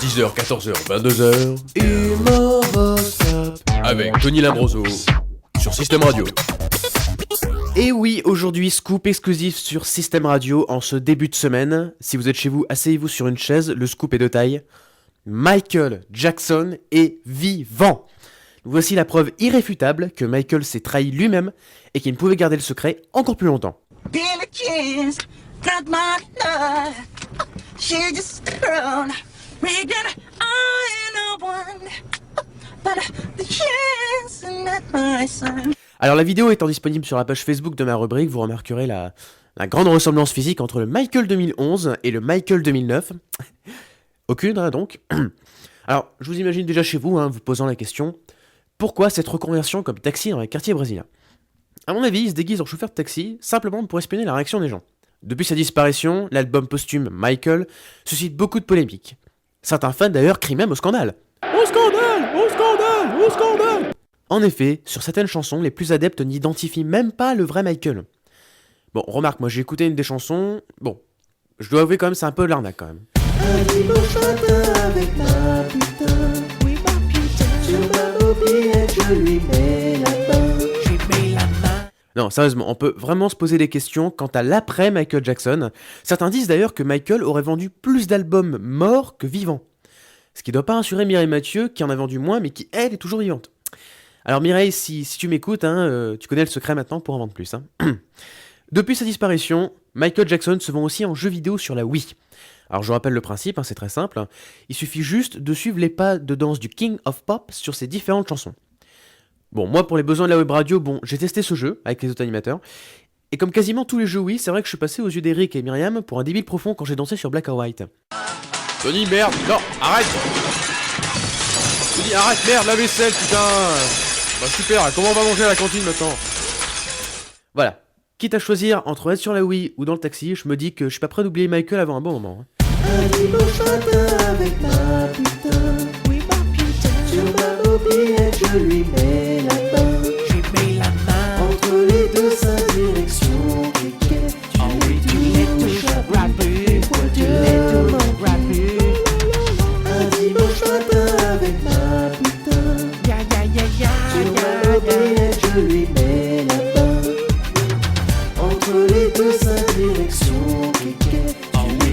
10h, 14h, 22h, Humoroscope avec Tony Lambroso sur Système Radio. Et oui, aujourd'hui, scoop exclusif sur Système Radio en ce début de semaine. Si vous êtes chez vous, asseyez-vous sur une chaise, le scoop est de taille. Michael Jackson est vivant. Voici la preuve irréfutable que Michael s'est trahi lui-même et qu'il ne pouvait garder le secret encore plus longtemps. Billie Jean's got my love. She just grown. Making I know one. But the chance not my son. Alors la vidéo étant disponible sur la page Facebook de ma rubrique, vous remarquerez la grande ressemblance physique entre le Michael 2011 et le Michael 2009. Aucune, hein, donc. Alors, je vous imagine déjà chez vous, vous posant la question, pourquoi cette reconversion comme taxi dans les quartiers brésiliens ? À mon avis, il se déguise en chauffeur de taxi, simplement pour espionner la réaction des gens. Depuis sa disparition, l'album posthume Michael suscite beaucoup de polémiques. Certains fans d'ailleurs crient même au scandale. Au scandale ! Au scandale ! Au scandale ! En effet, sur certaines chansons, les plus adeptes n'identifient même pas le vrai Michael. Bon, remarque, moi j'ai écouté une des chansons, bon, je dois avouer quand même, c'est un peu de l'arnaque quand même. Un dimanche matin avec ma putain, oui ma putain, sur ma mobilette je lui mets la main, Non, sérieusement, on peut vraiment se poser des questions quant à l'après Michael Jackson. Certains disent d'ailleurs que Michael aurait vendu plus d'albums morts que vivants. Ce qui doit pas rassurer Mireille Mathieu, qui en a vendu moins, mais qui, elle, est toujours vivante. Alors Mireille, si tu m'écoutes, tu connais le secret maintenant pour en vendre plus. Depuis sa disparition, Michael Jackson se vend aussi en jeux vidéo sur la Wii. Alors je vous rappelle le principe, c'est très simple. Il suffit juste de suivre les pas de danse du King of Pop sur ses différentes chansons. Bon, moi pour les besoins de la web radio, j'ai testé ce jeu avec les autres animateurs. Et comme quasiment tous les jeux Wii, c'est vrai que je suis passé aux yeux d'Eric et Myriam pour un débile profond quand j'ai dansé sur Black or White. Tony, merde, non, arrête. Tony, arrête, merde, la vaisselle, putain. Bah super, comment on va manger à la cantine maintenant ? Voilà. Quitte à choisir entre être sur la Wii ou dans le taxi, je me dis que je suis pas prêt d'oublier Michael avant un bon moment. un dimanche matin avec ma putain, oui ma putain, sur ma mobilette je lui mets la main, entre les deux sa direction, piquet, tu l'es toujours rappé, pourquoi tu l'es toujours rappé, un dimanche matin avec ma putain, sur ma mobilette je lui mets la main, entre les deux sa direction, piquet,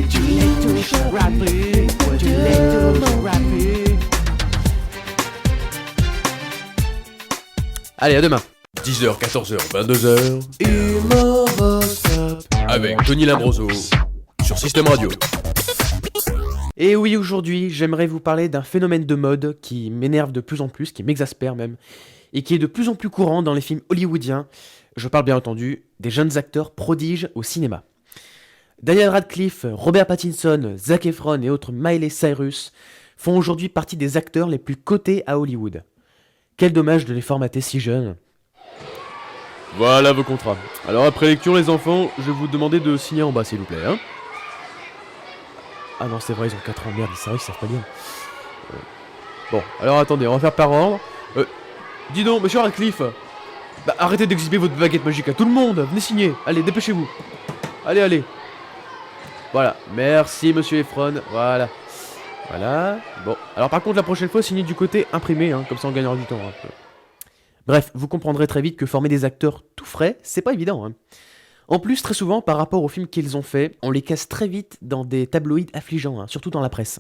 tu l'es toujours rappé, pourquoi tu l'es toujours rappé. Allez, à demain. 10h, 14h, 22h, Humoroscope. avec Tony Lambroso sur Système Radio. Et oui, aujourd'hui, j'aimerais vous parler d'un phénomène de mode qui m'énerve de plus en plus, qui m'exaspère même, et qui est de plus en plus courant dans les films hollywoodiens. Je parle bien entendu des jeunes acteurs prodiges au cinéma. Daniel Radcliffe, Robert Pattinson, Zac Efron et autres Miley Cyrus font aujourd'hui partie des acteurs les plus cotés à Hollywood. Quel dommage de les formater si jeunes. Voilà vos contrats. Alors après lecture les enfants, je vais vous demander de signer en bas s'il vous plaît. Ah non, c'est vrai, ils ont 4 ans, merde, c'est vrai qu'ils savent pas lire. Bon, alors attendez, on va faire par ordre. Dis donc, monsieur Radcliffe, arrêtez d'exhiber votre baguette magique à tout le monde, venez signer, allez, dépêchez-vous. Allez. Voilà, merci monsieur Efron, voilà. Bon, alors par contre la prochaine fois, signez du côté imprimé, comme ça on gagnera du temps. Bref, vous comprendrez très vite que former des acteurs tout frais, c'est pas évident. En plus, très souvent, par rapport aux films qu'ils ont fait, on les casse très vite dans des tabloïds affligeants, surtout dans la presse.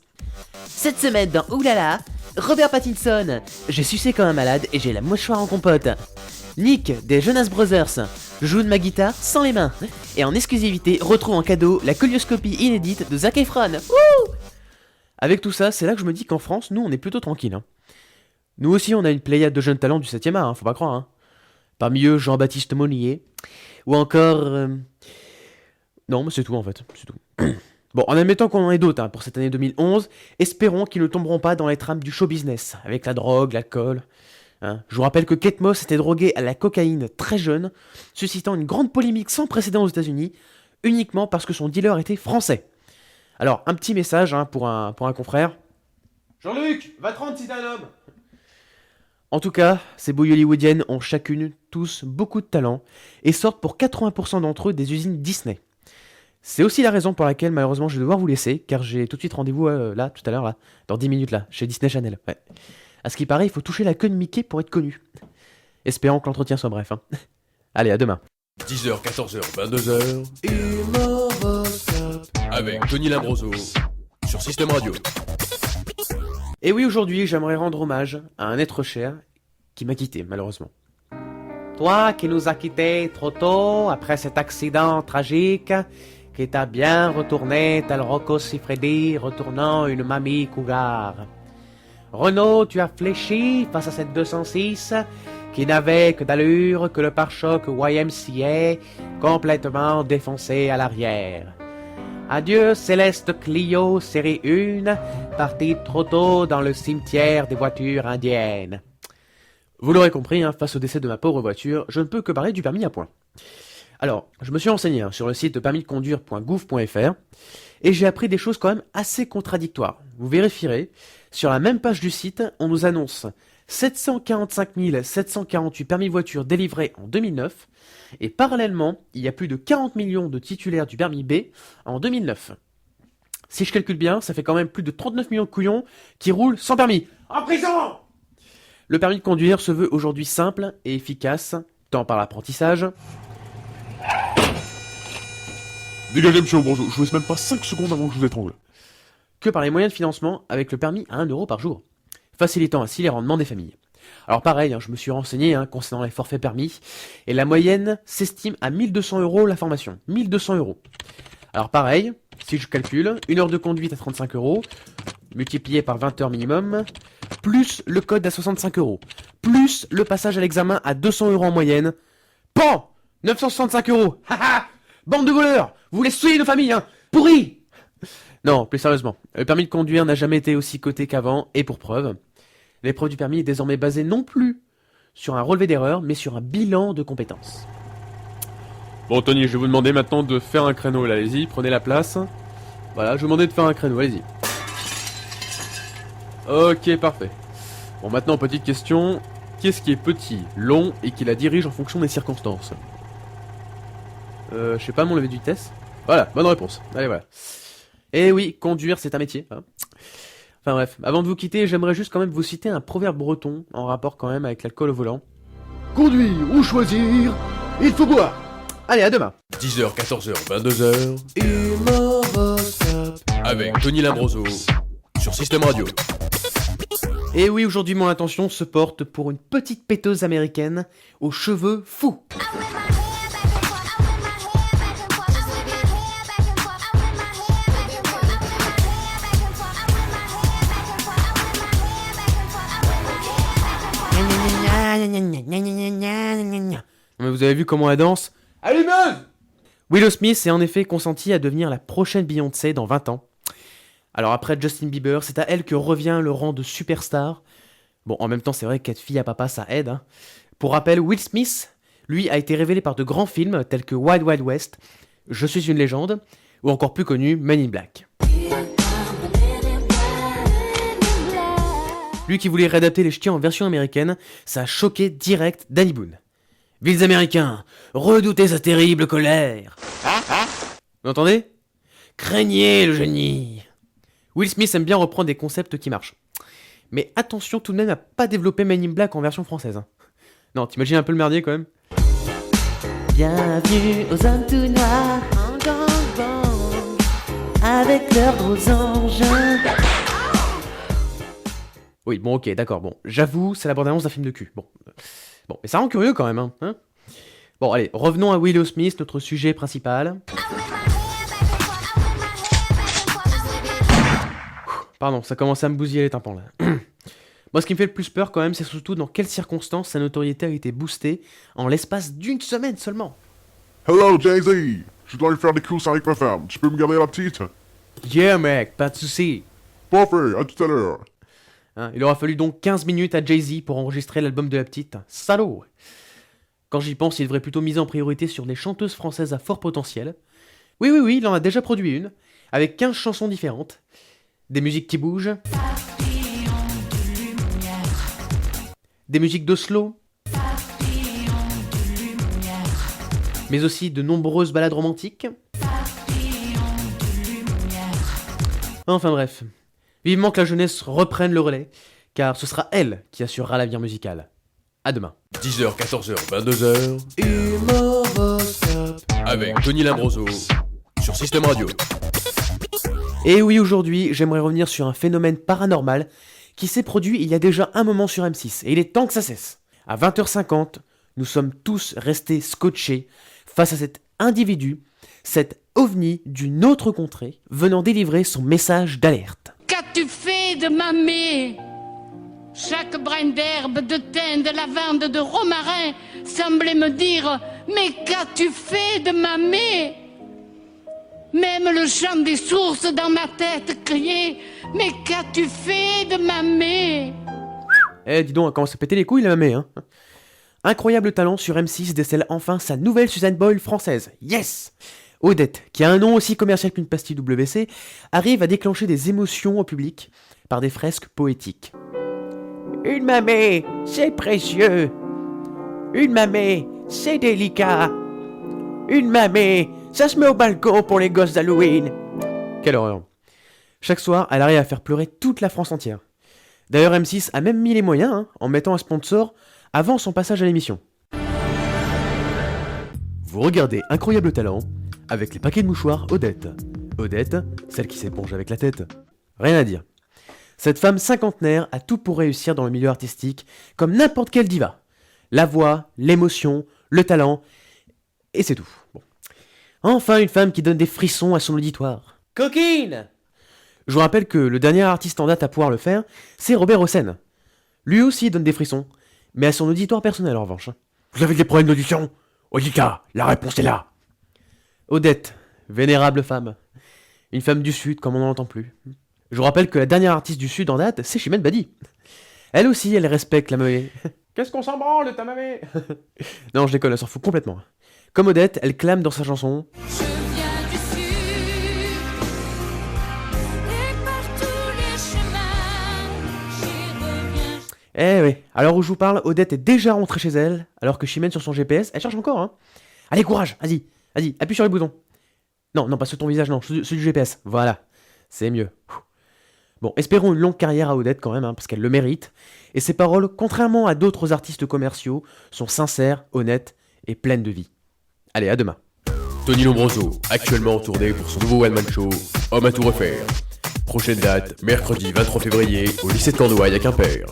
Cette semaine dans Oulala, Robert Pattinson, j'ai sucé comme un malade et j'ai la mâchoire en compote. Nick, des Jonas Brothers, je joue de ma guitare sans les mains. Et en exclusivité, retrouve en cadeau la colioscopie inédite de Zac Efron. Wouh! Avec tout ça, c'est là que je me dis qu'en France, nous, on est plutôt tranquille. Nous aussi, on a une pléiade de jeunes talents du 7ème art, faut pas croire. Parmi eux, Jean-Baptiste Monnier, ou encore... Non, mais c'est tout en fait, c'est tout. Bon, en admettant qu'on en ait d'autres pour cette année 2011, espérons qu'ils ne tomberont pas dans les trames du show business, avec la drogue, l'alcool. Je vous rappelle que Kate Moss était droguée à la cocaïne très jeune, suscitant une grande polémique sans précédent aux États-Unis, uniquement parce que son dealer était français. Alors, un petit message pour un confrère. Jean-Luc, va te rendre si t'es un homme. En tout cas, ces bouilles hollywoodiennes ont chacune, tous, beaucoup de talent, et sortent pour 80% d'entre eux des usines Disney. C'est aussi la raison pour laquelle malheureusement je vais devoir vous laisser, car j'ai tout de suite rendez-vous là, tout à l'heure, là, dans 10 minutes là, chez Disney Channel. Ouais. À ce qui paraît, il faut toucher la queue de Mickey pour être connu. Espérons que l'entretien soit bref. Hein. Allez, à demain. 10h, 14h, 22h. Avec Tony Lambroso sur Système Radio. Et oui, aujourd'hui, j'aimerais rendre hommage à un être cher qui m'a quitté, malheureusement. Toi qui nous as quittés trop tôt après cet accident tragique, qui t'a bien retourné tel Rocco Siffredi retournant une mamie cougar. Renaud, tu as fléchi face à cette 206 qui n'avait que d'allure que le pare-choc YMCA complètement défoncé à l'arrière. Adieu Céleste Clio série 1, partie trop tôt dans le cimetière des voitures indiennes. Vous l'aurez compris, hein, face au décès de ma pauvre voiture, je ne peux que parler du permis à points. Alors, je me suis renseigné sur le site permisdeconduire.gouv.fr et j'ai appris des choses quand même assez contradictoires. Vous vérifierez, sur la même page du site, on nous annonce 745 748 permis voiture délivrés en 2009 et parallèlement, il y a plus de 40 millions de titulaires du permis B en 2009. Si je calcule bien, ça fait quand même plus de 39 millions de couillons qui roulent sans permis. En prison! Le permis de conduire se veut aujourd'hui simple et efficace, tant par l'apprentissage. Dégagez, monsieur Lambroso, je vous laisse même pas 5 secondes avant que je vous étrangle. Que par les moyens de financement avec le permis à 1 € par jour, facilitant ainsi les rendements des familles. Alors pareil, je me suis renseigné concernant les forfaits permis, et la moyenne s'estime à 1 200 € la formation. 1 200 €. Alors pareil, si je calcule, 1 heure de conduite à 35 €, multiplié par 20 heures minimum, plus le code à 65 €, plus le passage à l'examen à 200 € en moyenne. Pan 965 €. Haha. Bande de voleurs. Vous voulez souiller nos familles, pourris. Non, plus sérieusement, le permis de conduire n'a jamais été aussi coté qu'avant, et pour preuve, l'épreuve du permis est désormais basée non plus sur un relevé d'erreur, mais sur un bilan de compétences. Bon Tony, je vais vous demander maintenant de faire un créneau, là, allez-y, prenez la place. Voilà, je vous demandais de faire un créneau, allez-y. Ok, parfait. Bon, maintenant, petite question. Qu'est-ce qui est petit, long, et qui la dirige en fonction des circonstances? Je sais pas, mon levé de vitesse. Voilà, bonne réponse. Allez, voilà. Eh oui, conduire, c'est un métier. Enfin bref, avant de vous quitter, j'aimerais juste quand même vous citer un proverbe breton, en rapport quand même avec l'alcool au volant. Conduire ou choisir, il faut boire. Allez, à demain. 10h, 14h, 22h. Avec Tony Lambroso sur Système Radio. Et oui, aujourd'hui, mon attention se porte pour une petite péteuse américaine aux cheveux fous. Mais vous avez vu comment elle danse? Allumeuse! Willow Smith est en effet consentie à devenir la prochaine Beyoncé dans 20 ans. Alors après Justin Bieber, c'est à elle que revient le rang de superstar. Bon, en même temps, c'est vrai qu'être fille à papa, ça aide. Pour rappel, Will Smith, lui, a été révélé par de grands films tels que Wild Wild West, Je suis une légende, ou encore plus connu, Men in Black. Lui qui voulait réadapter les ch'tis en version américaine, ça a choqué direct Danny Boone. Villes américains, redoutez sa terrible colère. Vous entendez? Craignez le génie. Will Smith aime bien reprendre des concepts qui marchent. Mais attention tout de même à pas développer Men in Black en version française. Non, t'imagines un peu le merdier quand même? Bienvenue aux hommes tout noirs en gangbang avec leurs gros engins. Oui, bon, ok, d'accord, bon. J'avoue, c'est la bande-annonce d'un film de cul. Bon, mais ça rend curieux quand même, hein. Bon, allez, revenons à Willow Smith, notre sujet principal. Pardon, ça commence à me bousiller les tympans, là. Moi, ce qui me fait le plus peur, quand même, c'est surtout dans quelles circonstances sa notoriété a été boostée en l'espace d'1 semaine seulement. Hello, Jay-Z. Je dois aller faire des courses avec ma femme. Tu peux me garder la petite? Yeah, mec, pas de soucis. Parfait, à tout à l'heure. Il aura fallu donc 15 minutes à Jay-Z pour enregistrer l'album de la petite. Salaud! Quand j'y pense, il devrait plutôt miser en priorité sur des chanteuses françaises à fort potentiel. Oui, il en a déjà produit une, avec 15 chansons différentes. Des musiques qui bougent. Des musiques de slow. Mais aussi de nombreuses ballades romantiques. Enfin bref, vivement que la jeunesse reprenne le relais, car ce sera elle qui assurera l'avenir musical. À demain. 10h, 14h, 22h. Humoroscope. Avec Tony Lambroso. Sur Système Radio. Et oui, aujourd'hui, j'aimerais revenir sur un phénomène paranormal qui s'est produit il y a déjà un moment sur M6, et il est temps que ça cesse. À 20h50, nous sommes tous restés scotchés face à cet individu, cet ovni d'une autre contrée, venant délivrer son message d'alerte. Qu'as-tu fait de ma mée? Chaque brin d'herbe, de thym, de lavande, de romarin semblait me dire: mais qu'as-tu fait de ma mée? Même le chant des sources dans ma tête criait: mais qu'as-tu fait de ma mée? Eh, dis donc, elle commence à péter les couilles la mamée, hein. Incroyable talent sur M6 décèle enfin sa nouvelle Suzanne Boyle française. Yes! Odette, qui a un nom aussi commercial qu'une pastille WC, arrive à déclencher des émotions au public par des fresques poétiques. Une mamée, c'est précieux. Une mamée, c'est délicat. Une mamée, ça se met au balcon pour les gosses d'Halloween. Quelle horreur. Chaque soir, elle arrive à faire pleurer toute la France entière. D'ailleurs, M6 a même mis les moyens, en mettant un sponsor avant son passage à l'émission. Vous regardez Incroyable Talent avec les paquets de mouchoirs Odette. Odette, celle qui s'éponge avec la tête. Rien à dire. Cette femme cinquantenaire a tout pour réussir dans le milieu artistique, comme n'importe quelle diva. La voix, l'émotion, le talent, et c'est tout. Bon. Enfin, une femme qui donne des frissons à son auditoire. Coquine! Je vous rappelle que le dernier artiste en date à pouvoir le faire, c'est Robert Hossein. Lui aussi donne des frissons, mais à son auditoire personnel en revanche. Vous avez des problèmes d'audition? Odika, la réponse est là. Odette, vénérable femme. Une femme du Sud comme on n'en entend plus. Je vous rappelle que la dernière artiste du Sud en date, c'est Chimène Badi. Elle aussi, elle respecte la mamée. Qu'est-ce qu'on s'en branle de ta mamée? Non, je déconne, elle s'en fout complètement. Comme Odette, elle clame dans sa chanson: Je viens du sud, et par tous les chemins, j'y reviens. Eh oui, à l'heure où je vous parle, Odette est déjà rentrée chez elle, alors que Chimène sur son GPS, elle cherche encore, hein. Allez, courage, vas-y, appuie sur les boutons. Non, pas sur ton visage, non, celui du GPS, voilà, c'est mieux. Bon, espérons une longue carrière à Odette quand même, parce qu'elle le mérite, et ses paroles, contrairement à d'autres artistes commerciaux, sont sincères, honnêtes et pleines de vie. Allez, à demain. Tony Lambroso, actuellement en tournée pour son nouveau one-man show, Homme à tout refaire. Prochaine date, mercredi 23 février, au lycée de Cornouailles à Quimper.